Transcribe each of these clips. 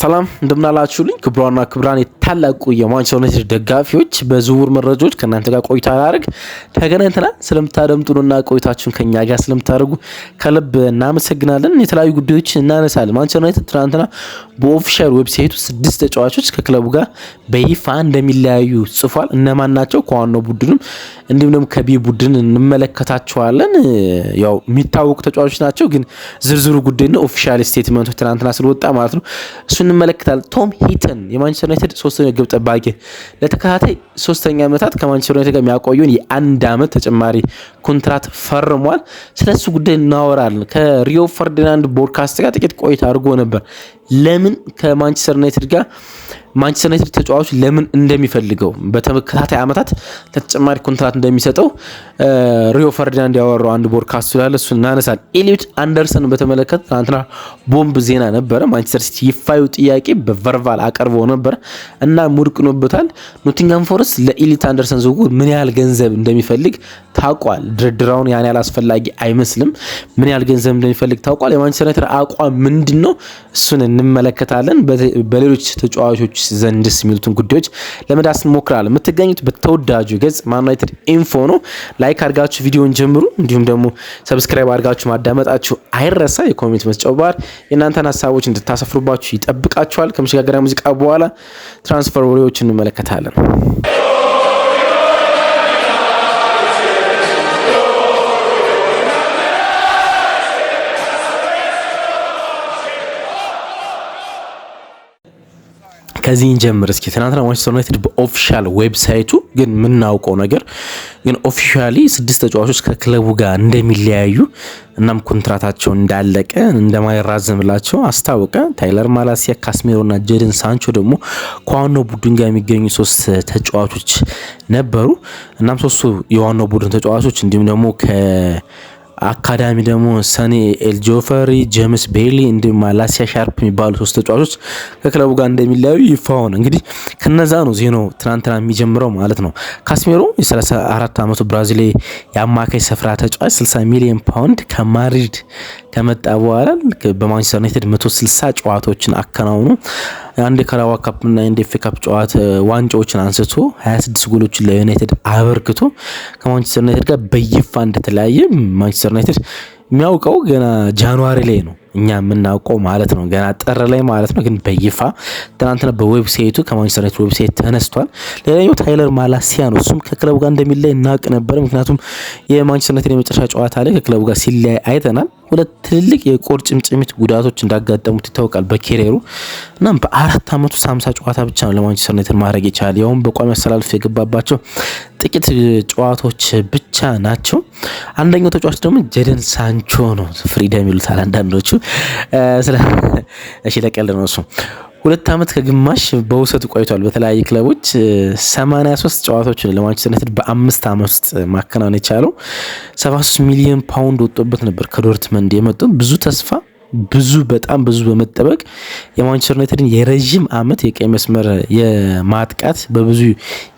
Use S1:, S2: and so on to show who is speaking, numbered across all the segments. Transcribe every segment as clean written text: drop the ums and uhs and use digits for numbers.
S1: ሰላም እንደምናላችሁልኝ ክብሯና ክብራን የታላቁ የማንቸስተር ዩናይትድ ደጋፊዎች በዝውውር መረጃዎች ከእናንተ ጋር ቆይታ አድርግ ተገናኝተናል። ስለምታደምጡንና ቆይታችሁን ከኛ ጋር ስለምታደርጉ ከልብ እናመሰግናለን። የተለያዩ ጉዳዮች እናነሳለን። ማንቸስተር ዩናይትድ ትናንትና በኦፊሻል ዌብሳይቱ 6 ተጫዋቾች ከክለቡ ጋር በይፋ እንደሚለያዩ ጽፏል። እነማን ናቸው? ከዋናው ቡድንም እንዲሁም ደግሞ ከቢ ቡድን እንመለከታቸዋለን። ያው የሚታወቁ ተጫዋቾች ናቸው፣ ግን ዝርዝሩ ጉዳይና ኦፊሻል ስቴትመንቱ ትናንትና ስለወጣ ማለት ነው እሱ እንመለከታለን። ቶም ሂተን የማንቸስተር ዩናይትድ ሶስተኛ ግብ ጠባቂ ለተከታታይ 3 ዓመታት ከማንቸስተር ዩናይትድ ጋር የሚያቆየውን የ1 ዓመት ተጨማሪ ኮንትራት ፈርሟል። ስለሱ ጉዳይ እናወራለን። ከሪዮ ፈርዲናንድ ቦድካስት ጋር ጥቂት ቆይታ አድርጎ ነበር። ለምን ከማንቸስተር ዩናይትድ ጋር ማንቸስተር ዩናይትድ ተጫዋቾች ለምን እንደሚፈልገው በተከታታይ ዓመታት ለተጨማሪ ኮንትራት እንደሚሰጠው ሪዮ ፈርዲናንድ ያወራው አንድ ቦድካስት ስላለ እሱን እናነሳለን። ኤሊዮት አንደርሰን በተመለከተ ትናንትና ቦምብ ዜና ነበረ። ማንቸስተር ሲቲ ይፋዩ ጥያቄ በቨርባል አቀርበው ነበር እና ሙድቅኖበታል። ኖቲንግሃም ፎረስት ለኤሊዮት አንደርሰን ዝውውር ምን ያህል ገንዘብ እንደሚፈልግ ታውቋል። ድርድራውን ያን ያህል አስፈላጊ አይመስልም። ምን ያህል ገንዘብ እንደሚፈልግ ታውቋል። የማንቸስተር ዩናይትድ አቋም ምንድነው? እሱን እንመለከታለን። በሌሎች ተጫዋቾች ዘንድስ የሚሉትን ጉዳዮች ለመዳስ እንሞክራለን። የምትገኙት በተወዳጁ ገጽ ማን ዩናይትድ ኢንፎ ነው። ላይክ አድርጋችሁ ቪዲዮን ጀምሩ። እንዲሁም ደግሞ ሰብስክራይብ አድርጋችሁ ማዳመጣችሁ አይረሳ። የኮሜንት መስጫው ባር የእናንተን ሀሳቦች እንድታሰፍሩባችሁ ይጠብቃችኋል። ከመሸጋገሪያ ሙዚቃ በኋላ ትራንስፈር ወሬዎች እንመለከታለን። ከዚህን ጀምር እስኪ ትናንትና ማንቸስተር ዩናይትድ በኦፊሻል ዌብሳይቱ ግን የምናውቀው ነገር ግን ኦፊሻሊ 6 ተጫዋቾች ከክለቡ ጋር እንደሚለያዩ እናም ኮንትራታቸው እንዳለቀ እንደማይራዘምላቸው አስታወቀ። ታይለር ማላሲያ፣ ካስሜሮና ጄደን ሳንቾ ደግሞ ከዋናው ቡድን ጋር የሚገኙ 3 ተጫዋቾች ነበሩ። እናም 3ቱ የዋናው ቡድን ተጫዋቾች እንዲሁም ደግሞ አካዳሚ ደግሞ ሰኒ ኤልጆፈሪ፣ ጄምስ ቤሊ እንዲሁም ማላሲያ ሻርፕ የሚባሉ 3 ተጫዋቾች ከክለቡ ጋር እንደሚለያዩ ይፋ ሆነ። እንግዲህ ከነዛ ነው ዜናው ትናንትና የሚጀምረው ማለት ነው። ካስሜሮ የ34 ዓመቱ ብራዚላዊ የአማካይ ስፍራ ተጫዋች 60 ሚሊዮን ፓውንድ ከማድሪድ ከመጣ በኋላ በማንቸስተር ዩናይትድ 160 ጨዋታዎችን አከናውኖ አንድ የካራባኦ ካፕ እና አንድ ኤፍ ኤ ካፕ ጨዋታ ዋንጫዎችን አንስቶ 26 ጎሎችን ለዩናይትድ አበርክቶ ከማንቸስተር ዩናይትድ ጋር በይፋ እንደተለያየ ማንቸስተር ዩናይትድ የሚያውቀው ገና ጃንዋሪ ላይ ነው። እኛ የምናውቀው ማለት ነው ገና ጥር ላይ ማለት ነው። ግን በይፋ ትናንትና በዌብሳይቱ ከማንቸስተር ዩናይትድ ዌብሳይት ተነስቷል። ሌላኛው ታይለር ማላሲያ ነው። እሱም ከክለቡ ጋር እንደሚለይ እናውቅ ነበር። ምክንያቱም የማንቸስተር ዩናይትድ የመጨረሻ ጨዋታ ላይ ከክለቡ ጋር ሲለያይ አይተናል። 2 ትልልቅ የቁርጭምጭሚት ጉዳቶች እንዳጋጠሙት ይታወቃል በኬሪየሩ። እናም በ4 ዓመቱ 50 ጨዋታ ብቻ ነው ለማንቸስተር ዩናይትድ ማድረግ የቻለ ያውም በቋሚ አሰላለፍ የገባባቸው ጥቂት ጨዋታዎች ብቻ ናቸው። አንደኛው ተጫዋች ደግሞ ጄደን ሳንቾ ነው። ፍሪደም ይሉታል አንዳንዶቹ። እሺ ለቀልድ ነው እሱ 2 ዓመት ከግማሽ በውሰት ቆይቷል በተለያየ ክለቦች። 83 ጨዋታዎችን ለማንቸስተር ዩናይትድ በ5 ዓመት ውስጥ ማከናወን የቻለው 73 ሚሊዮን ፓውንድ ወጥቶበት ነበር ከዶርትመንድ የመጣው ብዙ ተስፋ በጣም ብዙ በመጠበቅ የማንቸስተር ዩናይትድን የረጅም ዓመት የቀይ መስመር የማጥቃት በብዙ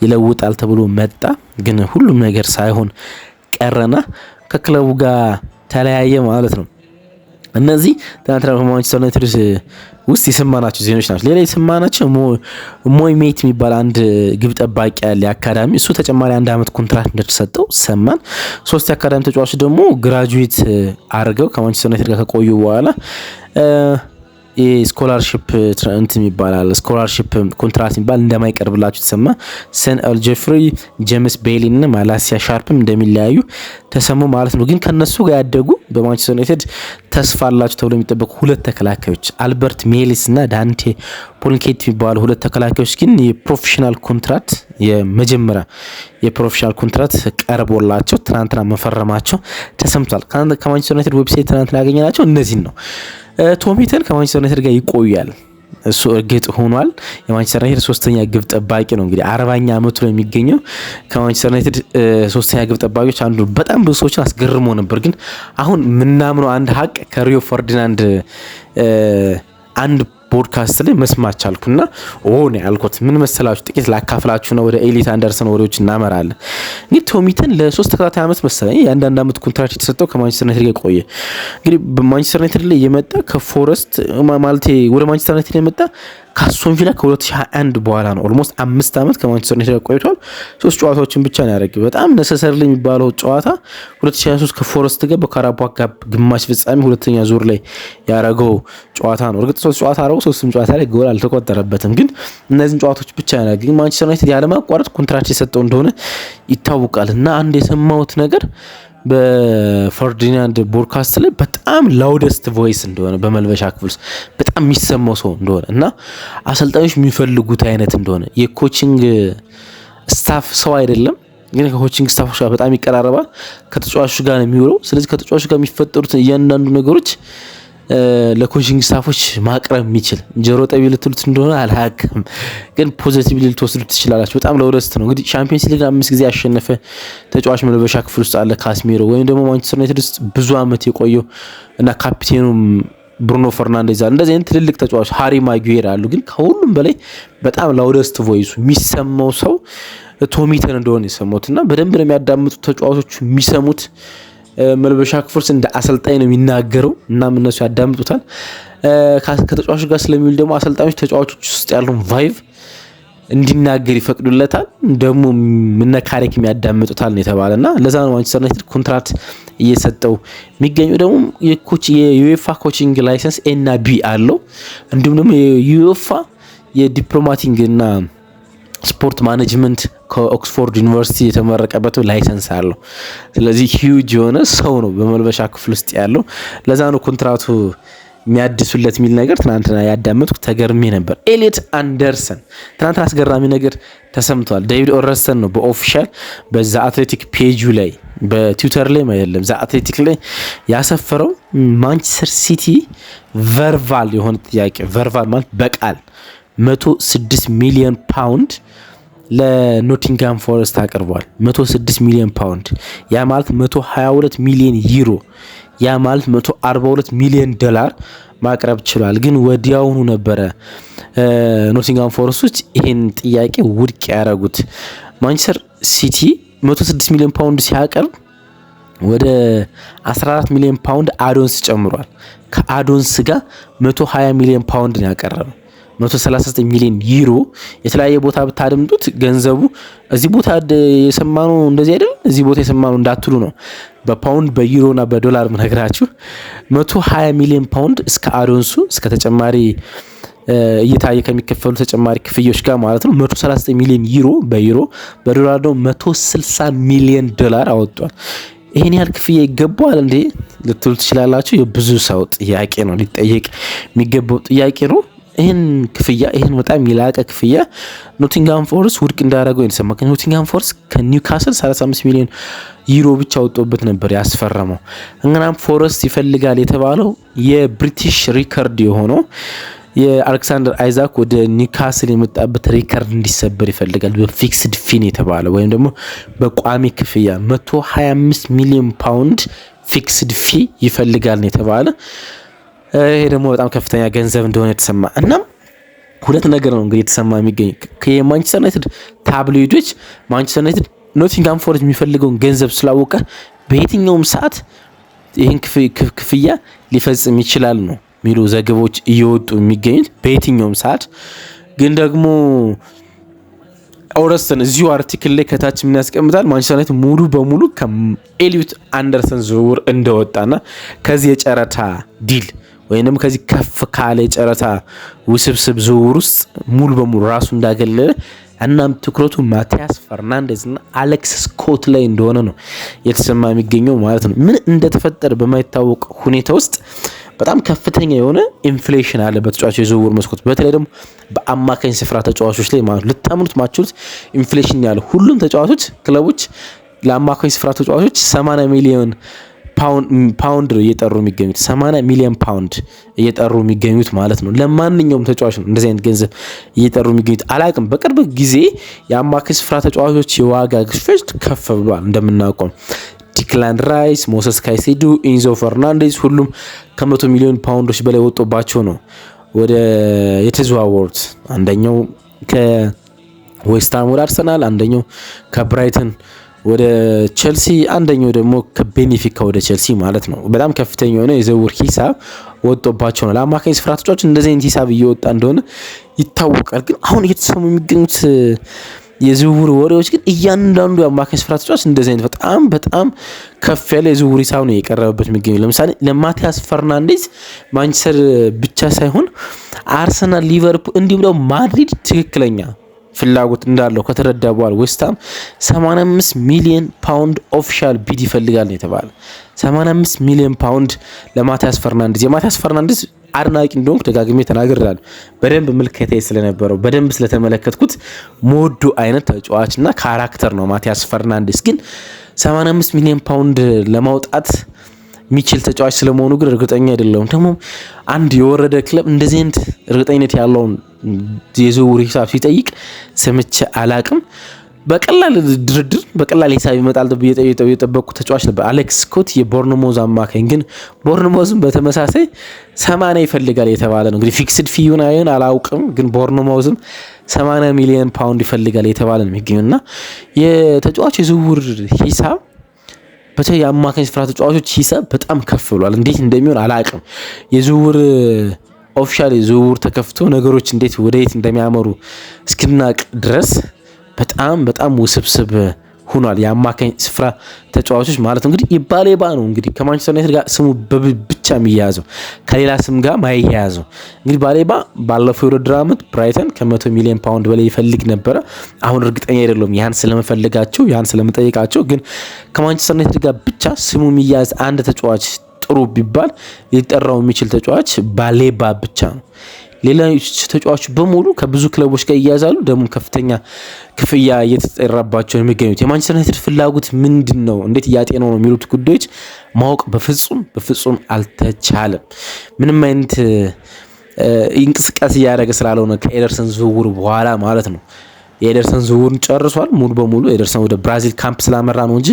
S1: ይለውጣል ተብሎ መጣ። ግን ሁሉም ነገር ሳይሆን ቀረና ከክለቡ ጋር ተለያየ ማለት ነው። እነዚህ ትናንትና በማንቸስተር ዩናይትድ ውስጥ የሰማናቸው ዜናዎች ናቸው። ሌላ የሰማናቸው ሞይ ሜት የሚባል አንድ ግብ ጠባቂ ያለ አካዳሚ እሱ ተጨማሪ 1 ዓመት ኮንትራት እንደተሰጠው ሰማን። 3 የአካዳሚ ተጫዋቾች ደግሞ ግራጁዌት አድርገው ከማንቸስተር ዩናይትድ ጋር ከቆዩ በኋላ የስኮላርሺፕ እንትን ይባላል ስኮላርሺፕ ኮንትራት የሚባል እንደማይቀርብላቸው ተሰማ። ሰን ኤልጆፍሪ፣ ጄምስ ቤሊ እና ማላሲያ ሻርፕም እንደሚለያዩ ተሰሙ ማለት ነው። ግን ከነሱ ጋር ያደጉ በማንቸስተር ዩናይትድ ተስፋ አላቸው ተብሎ የሚጠበቁ 2 ተከላካዮች አልበርት ሜሊስ እና ዳንቴ ፖልኬት የሚባሉ 2 ተከላካዮች ግን የፕሮፌሽናል ኮንትራት የመጀመሪያ የፕሮፌሽናል ኮንትራት ቀርቦላቸው ትናንትና መፈረማቸው ተሰምቷል። ከማንቸስተር ዩናይትድ ዌብሳይት ትናንትና ያገኘናቸው እነዚህን ነው። ቶም ሂተን ከማንቸስተር ዩናይትድ ጋር ይቆያል። እሱ እርግጥ ሆኗል። የማንቸስተር ዩናይትድ 3ኛ ግብ ጠባቂ ነው። እንግዲህ 40ኛ ዓመቱ ላይ የሚገኘው ከማንቸስተር ዩናይትድ 3ኛ ግብ ጠባቂዎች አንዱ በጣም ብዙ ሰዎችን አስገርሞ ነበር። ግን አሁን ምናምነው አንድ ሀቅ ከሪዮ ፈርዲናንድ አንድ ፖድካስት ላይ መስማት ቻልኩና ነው ያልኩት። ምን መሰላችሁ ጥቂት ላካፍላችሁ ነው። ወደ ኤሊት አንደርሰን ወሬዎች እናመራለን። እንግዲህ ቶሚተን ለ3 ተከታታይ ዓመት መሰለኝ የአንዳንድ ዓመት ኮንትራክት የተሰጠው ከማንቸስተር ዩናይትድ ጋር ቆየ። እንግዲህ በማንቸስተር ዩናይትድ ላይ የመጣ ከፎረስት ማለት ወደ ማንቸስተር ዩናይትድ የመጣ ከአስቶን ቪላ ከ2021 በኋላ ነው። ኦልሞስት 5 ዓመት ከማንቸስተር ዩናይትድ ጋር ቆይቷል። 3 ጨዋታዎችን ብቻ ነው ያደረገው። በጣም ነሰሰሪ የሚባለው ጨዋታ 2023 ከፎረስት ጋር በካራባኦ ካፕ ግማሽ ፍጻሜ ሁለተኛ ዙር ላይ ያደረገው ጨዋታ ነው። እርግጥ 3 ጨዋታ አረው 3 ጨዋታ ላይ ጎል አልተቆጠረበትም። ግን እነዚህን ጨዋታዎች ብቻ ያደረገው ማንቸስተር ዩናይትድ ያለማቋረጥ ኮንትራክት የሰጠው እንደሆነ ይታወቃል። እና አንድ የሰማሁት ነገር በፈርዲናንድ ፖድካስት ላይ በጣም ላውደስት ቮይስ እንደሆነ በመልበሻ ክፍል ውስጥ በጣም የሚሰማው ሰው እንደሆነ እና አሰልጣኞች የሚፈልጉት አይነት እንደሆነ የኮቺንግ ስታፍ ሰው አይደለም፣ ግን ከኮቺንግ ስታፎች ጋር በጣም ይቀራረባል። ከተጫዋቾች ጋር ነው የሚውለው። ስለዚህ ከተጫዋቾች ጋር የሚፈጠሩት እያንዳንዱ ነገሮች ለኮቺንግ ስታፎች ማቅረብ የሚችል ጆሮ ጠቢ ልትሉት እንደሆነ አልሀቅም፣ ግን ፖዚቲቭሊ ልትወስዱት ትችላላችሁ። በጣም ለወደስት ነው። እንግዲህ ቻምፒየንስ ሊግ 5 ጊዜ ያሸነፈ ተጫዋች መልበሻ ክፍል ውስጥ አለ ካስሜሮ፣ ወይም ደግሞ ማንቸስተር ዩናይትድ ውስጥ ብዙ አመት የቆየው እና ካፒቴኑም ብሩኖ ፈርናንዴዝ አለ። እንደዚህ አይነት ትልልቅ ተጫዋች ሃሪ ማጉዌር አሉ። ግን ከሁሉም በላይ በጣም ላውደስት ቮይሱ የሚሰማው ሰው ቶሚተን እንደሆነ የሰሙት እና በደንብ ነው የሚያዳምጡት ተጫዋቾቹ የሚሰሙት መልበሻ ክፍል እንደ አሰልጣኝ ነው የሚናገረው እና እነሱ ያዳምጡታል። ከተጫዋቾች ጋር ስለሚውል ደግሞ አሰልጣኞች ተጫዋቾች ውስጥ ያለውን ቫይቭ እንዲናገር ይፈቅዱለታል። ደግሞ ምነካሪክ የሚያዳምጡታል ነው የተባለና ለዛ ነው ማንቸስተር ዩናይትድ ኮንትራክት እየሰጠው የሚገኘው። ደግሞ የዩኤፋ ኮቺንግ ላይሰንስ ኤ እና ቢ አለው። እንዲሁም ደግሞ የዩኤፋ የዲፕሎማቲንግ እና ስፖርት ማኔጅመንት ከኦክስፎርድ ዩኒቨርሲቲ የተመረቀበት ላይሰንስ አለው። ስለዚህ ሂውጅ የሆነ ሰው ነው በመልበሻ ክፍል ውስጥ ያለው። ለዛ ነው ኮንትራቱ የሚያድሱለት የሚል ነገር ትናንትና ያዳመጥኩ ተገርሜ ነበር። ኤሊት አንደርሰን ትናንትና አስገራሚ ነገር ተሰምቷል። ዴቪድ ኦረስተን ነው በኦፊሻል በዛ አትሌቲክ ፔጁ ላይ በትዊተር ላይ አይደለም ዛ አትሌቲክ ላይ ያሰፈረው ማንቸስተር ሲቲ ቨርባል የሆነ ጥያቄ ቨርባል ማለት በቃል 106 ሚሊዮን ፓውንድ ለኖቲንጋም ፎረስት አቅርቧል። 106 ሚሊዮን ፓውንድ ያ ማለት 122 ሚሊዮን ዩሮ ያ ማለት 142 ሚሊዮን ዶላር ማቅረብ ችሏል። ግን ወዲያውኑ ነበረ ኖቲንጋም ፎረስቶች ይሄን ጥያቄ ውድቅ ያደረጉት። ማንቸስተር ሲቲ 106 ሚሊዮን ፓውንድ ሲያቀርብ ወደ 14 ሚሊዮን ፓውንድ አዶንስ ጨምሯል። ከአዶንስ ጋር 120 ሚሊዮን ፓውንድ ነው ያቀረበው። 139 ሚሊዮን ዩሮ የተለያየ ቦታ ብታደምጡት ገንዘቡ እዚህ ቦታ የሰማነው እንደዚህ አይደል እዚህ ቦታ የሰማነው እንዳትሉ ነው። በፓውንድ በዩሮና በዶላር ምነግራችሁ 120 ሚሊዮን ፓውንድ እስከ አዶንሱ እስከ ተጨማሪ እየታየ ከሚከፈሉ ተጨማሪ ክፍዮች ጋር ማለት ነው 139 ሚሊዮን ዩሮ በዩሮ በዶላር ደግሞ 160 ሚሊዮን ዶላር አወጧል። ይሄን ያህል ክፍያ ይገባዋል እንዴ ልትሉ ትችላላችሁ። የብዙ ሰው ጥያቄ ነው፣ ሊጠየቅ የሚገባው ጥያቄ ነው። ይሄን ክፍያ ይሄን በጣም የላቀ ክፍያ ኖቲንጋም ፎረስት ውድቅ እንዳደረገው የተሰማ ኖቲንጋም ፎረስት ከኒውካስል 35 ሚሊዮን ዩሮ ብቻ ወጥቶበት ነበር ያስፈረመው። እንግዲህ ፎረስት ይፈልጋል የተባለው የብሪቲሽ ሪከርድ የሆነው የአሌክሳንደር አይዛክ ወደ ኒውካስል የመጣበት ሪከርድ እንዲሰበር ይፈልጋል። በፊክስድ ፊን የተባለ ወይም ደግሞ በቋሚ ክፍያ 125 ሚሊዮን ፓውንድ ፊክስድ ፊ ይፈልጋል ነው የተባለ። ይሄ ደግሞ በጣም ከፍተኛ ገንዘብ እንደሆነ የተሰማ እና ሁለት ነገር ነው እንግዲህ የተሰማ የሚገኝ ከማንቸስተር ዩናይትድ ታብሎይዶች ማንቸስተር ዩናይትድ ኖቲንጋም ፎረስት የሚፈልገውን ገንዘብ ስላወቀ በየትኛውም ሰዓት ይህን ክፍያ ሊፈጽም ይችላል ነው የሚሉ ዘገቦች እየወጡ የሚገኙት። በየትኛውም ሰዓት ግን ደግሞ ኦረስተን እዚሁ አርቲክል ላይ ከታች ምን ያስቀምጣል? ማንቸስተር ዩናይትድ ሙሉ በሙሉ ከኤሊት አንደርሰን ዝውውር እንደወጣና ከዚህ የጨረታ ዲል ወይንም ከዚህ ከፍ ካለ የጨረታ ውስብስብ ዝውውር ውስጥ ሙሉ በሙሉ ራሱ እንዳገለለ እናም ትኩረቱ ማቲያስ ፈርናንዴዝ እና አሌክስ ስኮት ላይ እንደሆነ ነው የተሰማ የሚገኘው ማለት ነው። ምን እንደተፈጠረ በማይታወቅ ሁኔታ ውስጥ በጣም ከፍተኛ የሆነ ኢንፍሌሽን አለ በተጫዋቾች የዝውውር መስኮት፣ በተለይ ደግሞ በአማካኝ ስፍራ ተጫዋቾች ላይ ማለት ልታምኑት ማችሉት ኢንፍሌሽን ያለ ሁሉም ተጫዋቾች ክለቦች ለአማካኝ ስፍራ ተጫዋቾች 80 ሚሊዮን ፓውንድ ነው እየጠሩ የሚገኙት 80 ሚሊዮን ፓውንድ እየጠሩ የሚገኙት ማለት ነው። ለማንኛውም ተጫዋች ነው እንደዚህ አይነት ገንዘብ እየጠሩ የሚገኙት። አላቅም በቅርብ ጊዜ የአማካኝ ስፍራ ተጫዋቾች የዋጋ ግሽበት ከፍ ብሏል እንደምናውቀው። ዲክላን ራይስ፣ ሞሰስ ካይሴዶ፣ ኢንዞ ፈርናንዴዝ ሁሉም ከ100 ሚሊዮን ፓውንዶች በላይ ወጥቶባቸው ነው ወደ የተዘዋወሩት አንደኛው ከዌስትሃም ወደ አርሰናል፣ አንደኛው ከብራይተን ወደ ቸልሲ፣ አንደኛው ደግሞ ከቤኔፊካ ወደ ቸልሲ ማለት ነው። በጣም ከፍተኛ የሆነ የዝውውር ሂሳብ ወጥቶባቸው ነው። ለአማካኝ ስፍራ ተጫዋች እንደዚህ አይነት ሂሳብ እየወጣ እንደሆነ ይታወቃል። ግን አሁን እየተሰሙ የሚገኙት የዝውውር ወሬዎች ግን እያንዳንዱ የአማካኝ ስፍራ ተጫዋች እንደዚህ አይነት በጣም ከፍ ያለ የዝውውር ሂሳብ ነው የቀረበበት የሚገኙ። ለምሳሌ ለማቲያስ ፈርናንዴዝ ማንቸስተር ብቻ ሳይሆን አርሰናል፣ ሊቨርፑል እንዲሁም ደግሞ ማድሪድ ትክክለኛ ፍላጎት እንዳለው ከተረዳ በኋላ ዌስትሃም 85 ሚሊዮን ፓውንድ ኦፊሻል ቢድ ይፈልጋል ነው የተባለ። 85 ሚሊዮን ፓውንድ ለማቲያስ ፈርናንዴዝ። የማቲያስ ፈርናንዴዝ አድናቂ እንደሆንኩ ደጋግሜ ተናግሬያለሁ። በደንብ ምልከታዬ ስለነበረው በደንብ ስለተመለከትኩት ሞዱ አይነት ተጫዋችና ካራክተር ነው ማቲያስ ፈርናንዴዝ። ግን 85 ሚሊዮን ፓውንድ ለማውጣት የሚችል ተጫዋች ስለመሆኑ ግን እርግጠኛ አይደለሁም። ደግሞ አንድ የወረደ ክለብ እንደዚህ አይነት እርግጠኝነት ያለውን የዝውውር ሂሳብ ሲጠይቅ ሰምቼ አላቅም። በቀላል ድርድር በቀላል ሂሳብ ይመጣል የጠበቁት ተጫዋች ነበር አሌክስ ስኮት የቦርንሞዝ አማካኝ። ግን ቦርንሞዝም በተመሳሳይ 80 ይፈልጋል የተባለ ነው። እንግዲህ ፊክስድ ፊዩን አይን አላውቅም፣ ግን ቦርንሞዝም 80 ሚሊዮን ፓውንድ ይፈልጋል የተባለ ነው የሚገኙና የተጫዋች የዝውውር ሂሳብ በተለይ የአማካኝ ስፍራ ተጫዋቾች ሂሳብ በጣም ከፍ ብሏል። እንዴት እንደሚሆን አላቅም። የዝውውር ኦፊሻል ዝውውር ተከፍቶ ነገሮች እንዴት ወደየት እንደሚያመሩ እስክናቅ ድረስ በጣም ውስብስብ ሆኗል የአማካኝ ስፍራ ተጫዋቾች ማለት ነው። እንግዲህ የባሌባ ነው እንግዲህ ከማንቸስተር ዩናይትድ ጋር ስሙ ብቻ የሚያያዘው ከሌላ ስም ጋር ማይያያዘው። እንግዲህ ባሌባ ባለፈው የውድድር ዓመት ብራይተን ከ100 ሚሊዮን ፓውንድ በላይ ይፈልግ ነበረ። አሁን እርግጠኛ አይደለም ያን ስለመፈልጋቸው ያን ስለመጠየቃቸው። ግን ከማንቸስተር ዩናይትድ ጋር ብቻ ስሙ የሚያያዝ አንድ ተጫዋች ጥሩ ቢባል ሊጠራው የሚችል ተጫዋች ባሌባ ብቻ ነው። ሌሎች ተጫዋቾች በሙሉ ከብዙ ክለቦች ጋር ይያዛሉ። ደግሞ ከፍተኛ ክፍያ እየተጠራባቸው የሚገኙት የማንቸስተር ዩናይትድ ፍላጎት ምንድነው፣ እንዴት እያጤነው ነው የሚሉት ጉዳዮች ማወቅ በፍጹም አልተቻለም። ምንም አይነት እንቅስቃሴ እያደረገ ስላልሆነ ከኤደርሰን ዝውውር በኋላ ማለት ነው። የኤደርሰን ዝውውርን ጨርሷል ሙሉ በሙሉ። ኤደርሰን ወደ ብራዚል ካምፕ ስላመራ ነው እንጂ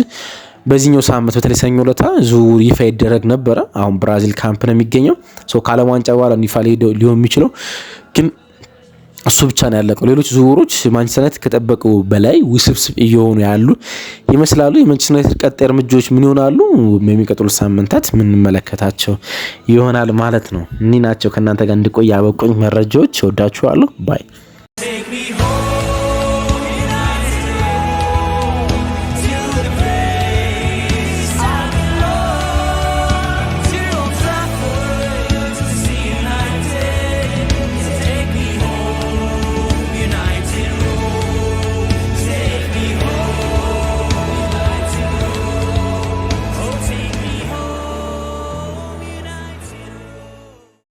S1: በዚህኛው ሳምንት በተለይ ሰኞ ዕለት ዝውውር ይፋ ይደረግ ነበረ። አሁን ብራዚል ካምፕ ነው የሚገኘው። ከዓለም ዋንጫ በኋላ ይፋ ሊሆን የሚችለው ግን እሱ ብቻ ነው ያለቀው። ሌሎች ዝውውሮች ማንቸስተር ዩናይትድ ከጠበቀው በላይ ውስብስብ እየሆኑ ያሉ ይመስላሉ። የማንቸስተር ዩናይትድ ቀጣይ እርምጃዎች ምን ይሆናሉ? የሚቀጥሉት ሳምንታት የምንመለከታቸው ይሆናል ማለት ነው። እኒህ ናቸው ከእናንተ ጋር እንድቆይ ያበቁኝ መረጃዎች። ወዳችኋለሁ። ባይ